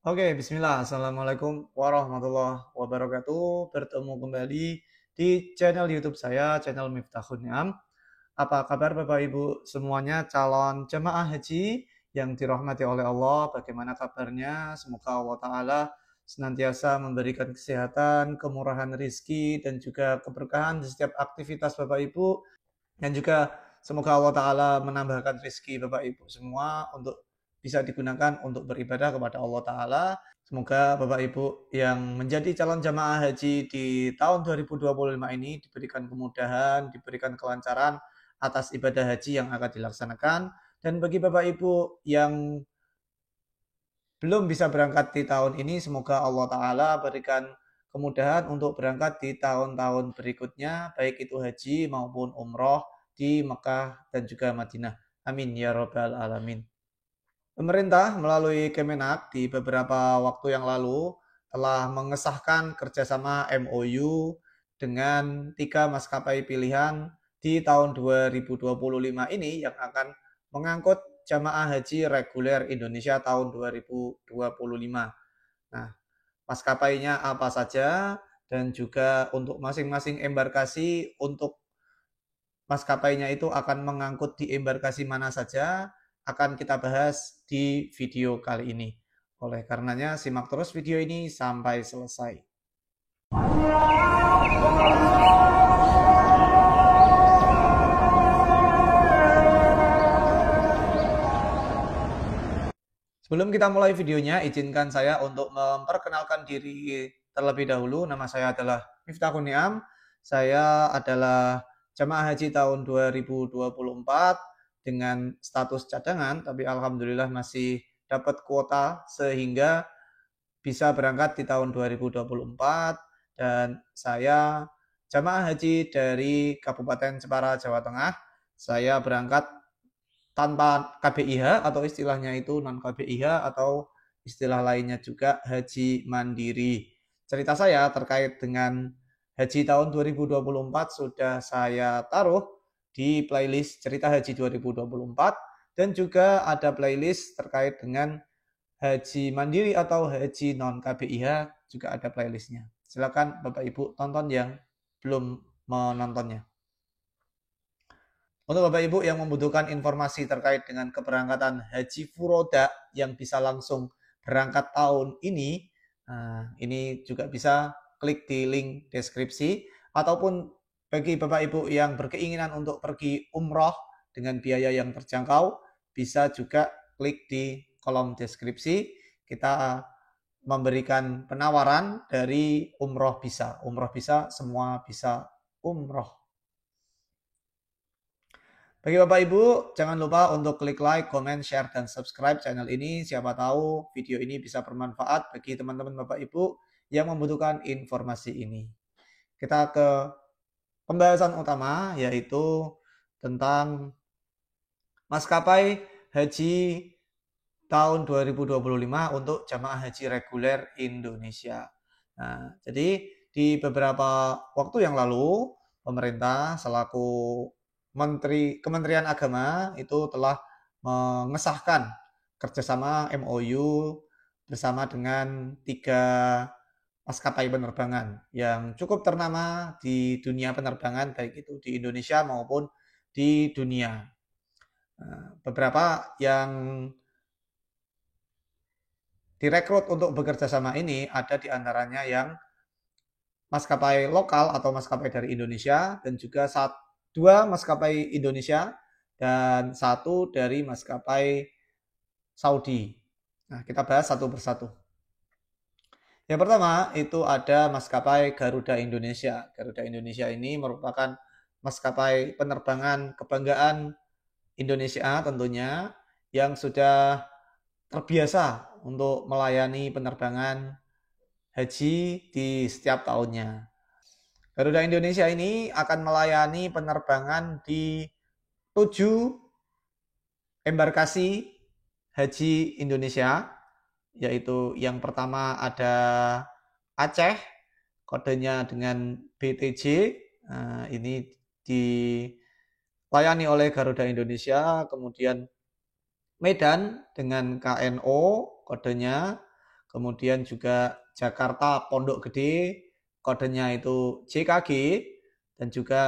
Oke, bismillah. Assalamualaikum warahmatullahi wabarakatuh. Bertemu kembali di channel YouTube saya, channel Miftahun Ni'am. Apa kabar Bapak Ibu semuanya calon jemaah haji yang dirahmati oleh Allah? Bagaimana kabarnya? Semoga Allah Ta'ala senantiasa memberikan kesehatan, kemurahan rizki, dan juga keberkahan di setiap aktivitas Bapak Ibu. Dan juga semoga Allah Ta'ala menambahkan rizki Bapak Ibu semua untuk bisa digunakan untuk beribadah kepada Allah Ta'ala. Semoga Bapak Ibu yang menjadi calon jamaah haji di tahun 2025 ini diberikan kemudahan, diberikan kelancaran atas ibadah haji yang akan dilaksanakan. Dan bagi Bapak Ibu yang belum bisa berangkat di tahun ini, semoga Allah Ta'ala berikan kemudahan untuk berangkat di tahun-tahun berikutnya, baik itu haji maupun umroh di Mekah dan juga Madinah. Amin ya Rabbal Alamin. Pemerintah melalui Kemenak di beberapa waktu yang lalu telah mengesahkan kerjasama MOU dengan 3 maskapai pilihan di tahun 2025 ini yang akan mengangkut jamaah haji reguler Indonesia tahun 2025. Nah, maskapainya apa saja dan juga untuk masing-masing embarkasi untuk maskapainya itu akan mengangkut di embarkasi mana saja akan kita bahas di video kali ini. Oleh karenanya simak terus video ini sampai selesai. Sebelum kita mulai videonya, izinkan saya untuk memperkenalkan diri terlebih dahulu. Nama saya adalah Miftahun Ni'am. Saya adalah jamaah haji tahun 2024 dengan status cadangan, tapi alhamdulillah masih dapat kuota sehingga bisa berangkat di tahun 2024. Dan saya jamaah haji dari Kabupaten Jepara, Jawa Tengah. Saya berangkat tanpa KBIH atau istilahnya itu non KBIH atau istilah lainnya juga haji mandiri. Cerita saya terkait dengan haji tahun 2024 sudah saya taruh di playlist cerita haji 2024 dan juga ada playlist terkait dengan haji mandiri atau haji non KBIH juga ada playlistnya. Silakan Bapak Ibu tonton yang belum menontonnya. Untuk Bapak Ibu yang membutuhkan informasi terkait dengan keberangkatan haji furoda yang bisa langsung berangkat tahun ini juga bisa klik di link deskripsi, ataupun bagi Bapak Ibu yang berkeinginan untuk pergi umroh dengan biaya yang terjangkau, bisa juga klik di kolom deskripsi. Kita memberikan penawaran dari umroh bisa, semua bisa umroh. Bagi Bapak Ibu, jangan lupa untuk klik like, comment, share, dan subscribe channel ini. Siapa tahu video ini bisa bermanfaat bagi teman-teman Bapak Ibu yang membutuhkan informasi ini. Kita ke pembahasan utama, yaitu tentang maskapai haji tahun 2025 untuk jamaah haji reguler Indonesia. Nah, jadi di beberapa waktu yang lalu, pemerintah selaku Kementerian Agama itu telah mengesahkan kerjasama MOU bersama dengan 3 maskapai penerbangan yang cukup ternama di dunia penerbangan, baik itu di Indonesia maupun di dunia. Beberapa yang direkrut untuk bekerja sama ini ada di antaranya yang maskapai lokal atau maskapai dari Indonesia, dan juga 2 maskapai Indonesia dan 1 dari maskapai Saudi. Nah, kita bahas satu persatu. Yang pertama itu ada maskapai Garuda Indonesia. Garuda Indonesia ini merupakan maskapai penerbangan kebanggaan Indonesia tentunya, yang sudah terbiasa untuk melayani penerbangan haji di setiap tahunnya. Garuda Indonesia ini akan melayani penerbangan di 7 embarkasi haji Indonesia, yaitu yang pertama ada Aceh, kodenya dengan BTJ. Nah, ini dilayani oleh Garuda Indonesia. Kemudian Medan dengan KNO kodenya, kemudian juga Jakarta Pondok Gede, kodenya itu JKG, dan juga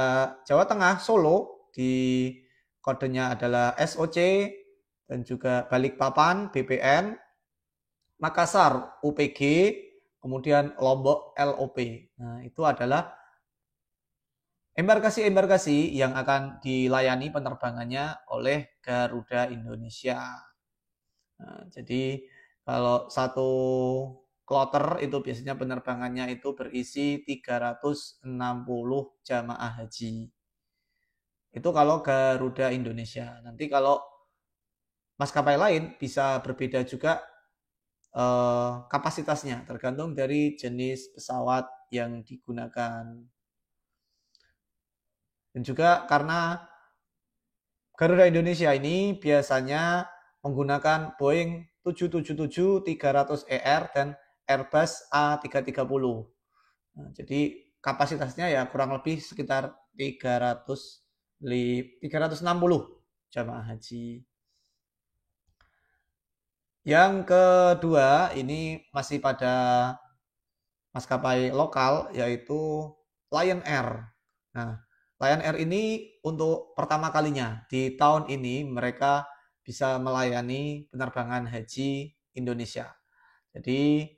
Jawa Tengah Solo di kodenya adalah SOC, dan juga Balikpapan BPN, Makassar UPG, kemudian Lombok LOP. Nah, itu adalah embarkasi-embarkasi yang akan dilayani penerbangannya oleh Garuda Indonesia. Nah, jadi kalau satu kloter itu biasanya penerbangannya itu berisi 360 jamaah haji. Itu kalau Garuda Indonesia. Nanti kalau maskapai lain bisa berbeda juga kapasitasnya, tergantung dari jenis pesawat yang digunakan. Dan juga karena Garuda Indonesia ini biasanya menggunakan Boeing 777-300ER dan Airbus A330. Nah, jadi kapasitasnya ya kurang lebih sekitar 360 jamaah haji. Yang kedua ini masih pada maskapai lokal yaitu Lion Air. Nah, Lion Air ini untuk pertama kalinya di tahun ini mereka bisa melayani penerbangan haji Indonesia. Jadi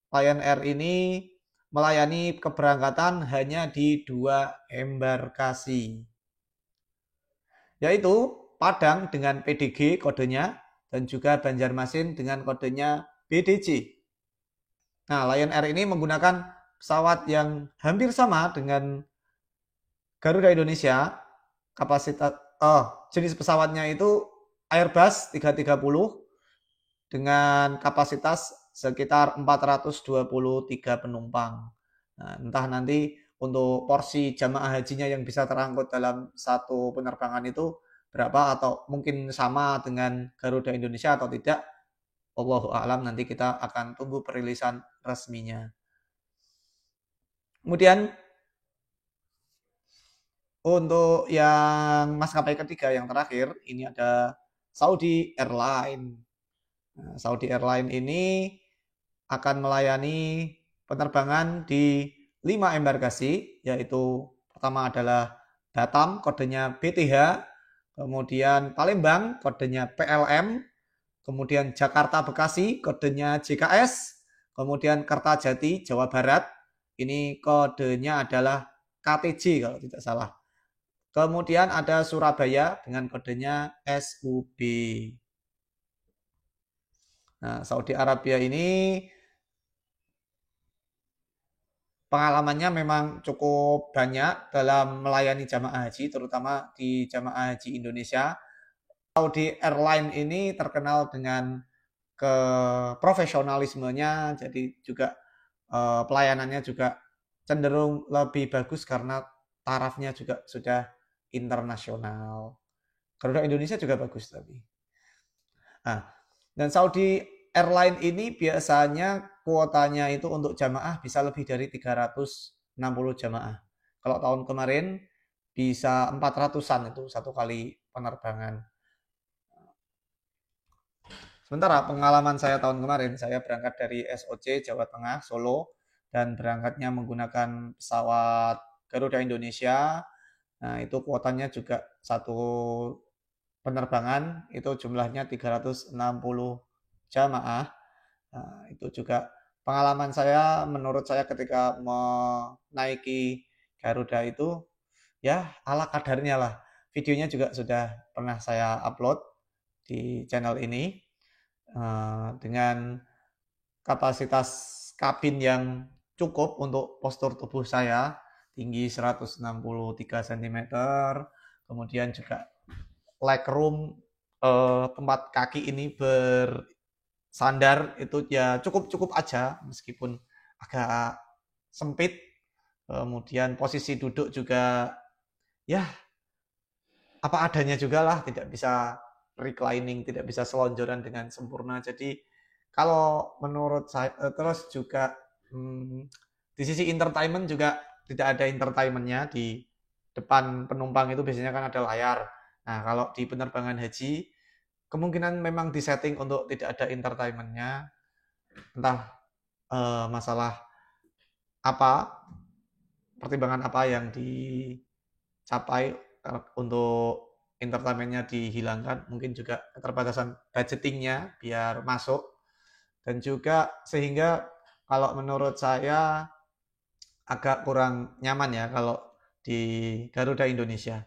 Lion Air ini melayani keberangkatan hanya di 2 embarkasi, yaitu Padang dengan PDG kodenya dan juga Banjarmasin dengan kodenya BDC. Nah, Lion Air ini menggunakan pesawat yang hampir sama dengan Garuda Indonesia. Jenis pesawatnya itu Airbus 330 dengan kapasitas sekitar 423 penumpang. Nah, entah nanti untuk porsi jamaah hajinya yang bisa terangkut dalam satu penerbangan itu berapa, atau mungkin sama dengan Garuda Indonesia atau tidak. Wallahu a'lam, nanti kita akan tunggu perilisan resminya. Kemudian untuk yang maskapai ketiga yang terakhir, ini ada Saudi Airline. Nah, Saudi Airline ini akan melayani penerbangan di 5 embarkasi, yaitu pertama adalah Batam, kodenya BTH, kemudian Palembang, kodenya PLM, kemudian Jakarta Bekasi, kodenya JKS, kemudian Kertajati, Jawa Barat, ini kodenya adalah KTJ kalau tidak salah. Kemudian ada Surabaya dengan kodenya SUB. Nah, Saudi Arabia ini pengalamannya memang cukup banyak dalam melayani jamaah haji, terutama di jamaah haji Indonesia. Saudi Airline ini terkenal dengan keprofesionalismenya, jadi juga pelayanannya juga cenderung lebih bagus karena tarafnya juga sudah internasional. Garuda Indonesia juga bagus tapi. Nah, dan Saudi Airline ini biasanya kuotanya itu untuk jamaah bisa lebih dari 360 jamaah. Kalau tahun kemarin bisa 400-an itu satu kali penerbangan. Sementara pengalaman saya tahun kemarin, saya berangkat dari SOC Jawa Tengah, Solo, dan berangkatnya menggunakan pesawat Garuda Indonesia. Nah, itu kuotanya juga satu penerbangan, itu jumlahnya 360 jamaah. Nah, itu juga pengalaman saya, menurut saya ketika menaiki Garuda itu, ya ala kadarnya lah. Videonya juga sudah pernah saya upload di channel ini. Dengan kapasitas kabin yang cukup untuk postur tubuh saya, tinggi 163 cm, kemudian juga legroom tempat kaki ini bersandar itu ya cukup aja meskipun agak sempit. Kemudian posisi duduk juga ya apa adanya juga lah, tidak bisa reclining, tidak bisa selonjoran dengan sempurna. Jadi kalau menurut saya, terus juga di sisi entertainment juga tidak ada entertainmentnya. Di depan penumpang itu biasanya kan ada layar. Nah, kalau di penerbangan haji kemungkinan memang disetting untuk tidak ada entertainmentnya. entah masalah apa, pertimbangan apa yang dicapai untuk entertainmentnya dihilangkan, mungkin juga keterbatasan budgetingnya biar masuk, dan juga sehingga kalau menurut saya agak kurang nyaman ya kalau di Garuda Indonesia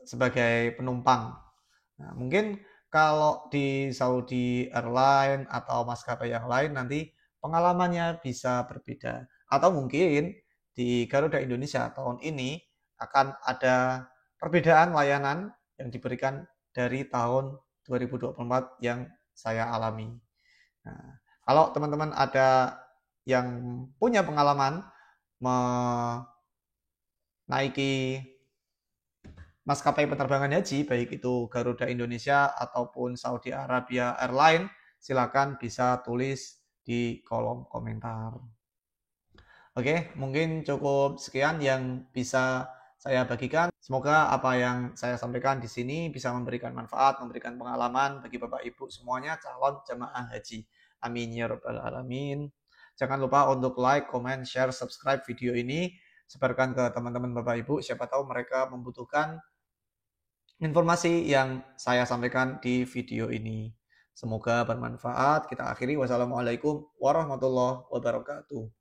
sebagai penumpang. Nah, mungkin kalau di Saudi Airline atau maskapai yang lain nanti pengalamannya bisa berbeda. Atau mungkin di Garuda Indonesia tahun ini akan ada perbedaan layanan yang diberikan dari tahun 2024 yang saya alami. Nah, kalau teman-teman ada yang punya pengalaman menaiki maskapai penerbangan haji, baik itu Garuda Indonesia ataupun Saudi Arabia Airline, silakan bisa tulis di kolom komentar. Oke, mungkin cukup sekian yang bisa saya bagikan. Semoga apa yang saya sampaikan di sini bisa memberikan manfaat, memberikan pengalaman bagi Bapak Ibu semuanya calon jemaah haji. Amin ya rabbal alamin. Jangan lupa untuk like, comment, share, subscribe video ini. Sebarkan ke teman-teman Bapak Ibu, siapa tahu mereka membutuhkan informasi yang saya sampaikan di video ini. Semoga bermanfaat. Kita akhiri. Wassalamualaikum warahmatullahi wabarakatuh.